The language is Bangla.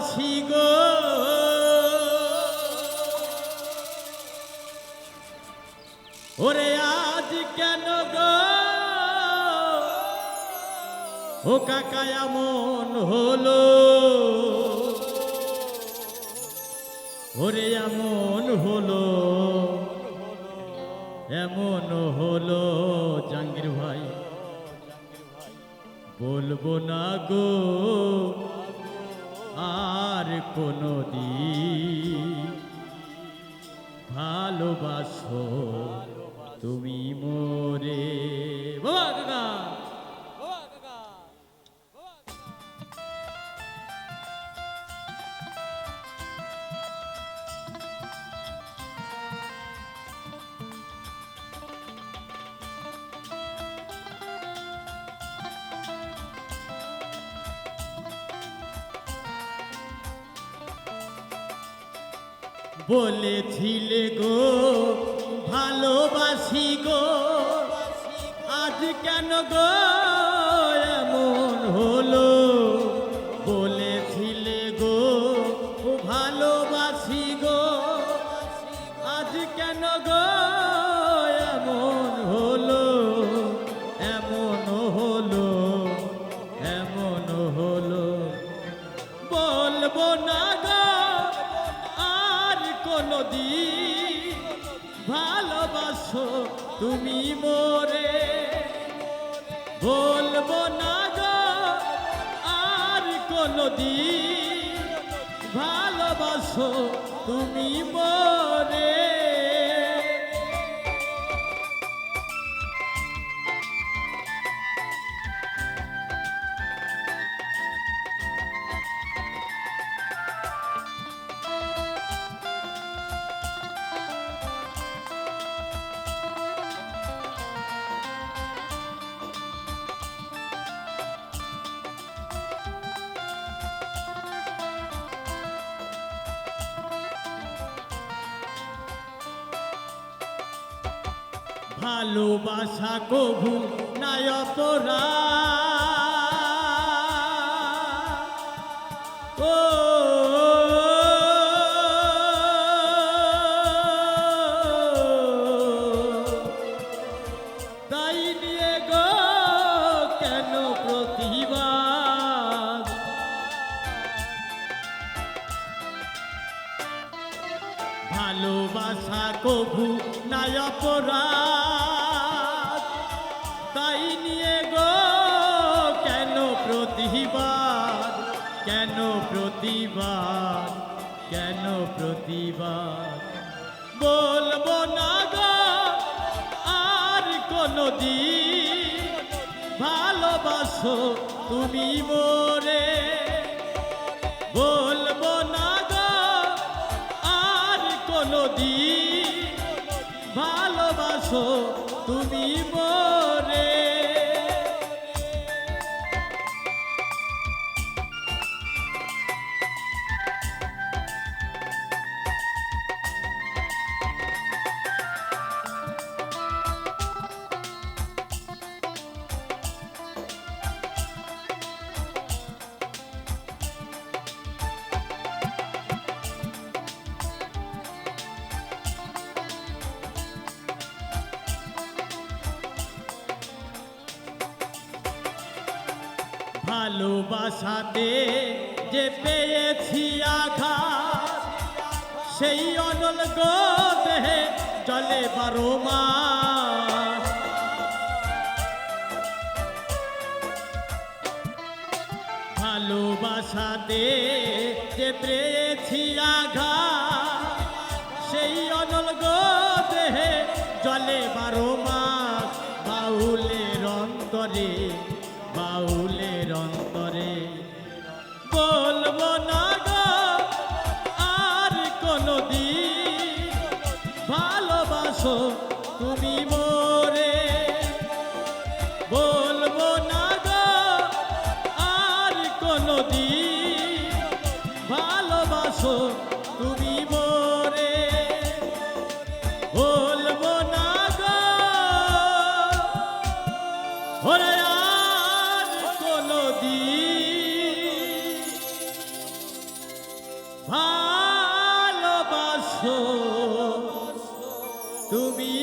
ভালোবাসি গো ওরে আজ কেন গো ও কাকা এমন হলো ওরে এমন হলো জাহাঙ্গীর ভাই বলবো না গো আর কোনদিন ভালোবাসো তুমি মোরে বাবা বলেছিলে গো ভালোবাসি গো আজ কেন গো এমন হলো বলেছিলে গো ভালোবাসি গো আজ কেন গো এমন হলো বলবো না গো কোনদিন ভালোবাসো তুমি মোরে বলবো না গো আর কোনদিন ভালোবাসো তুমি মোরে ভালোবাসা কভু নাই অপরাধ ও তাই নিয়ে গো কেন প্রতিবাদ ভালোবাসা কভু নাই অপরাধ তাই নিয়ে গো কেন প্রতিবাদ বলবো না গো আর কোনদিন ভালোবাসো তুমি মোরে বলবো না গো আর কোনদিন ভালোবাসো তুমি মোরে ভালোবাসাতে যে পেয়েছি আঘাত সেই অনল গো দেহে চলে 12 মাস ভালোবাসাতে যে পেয়েছি আঘাত সেই অনল গো দেহে চলে 12 মাস বাউলের অন্তরে বলবো না গো আর কোনদিন ভালোবাসো তুমি মোরে বলবো না গো আর কোনদিন ভালোবাসো তুমি মোরে বলবো না গো ওরে আর কোনদিন তুমি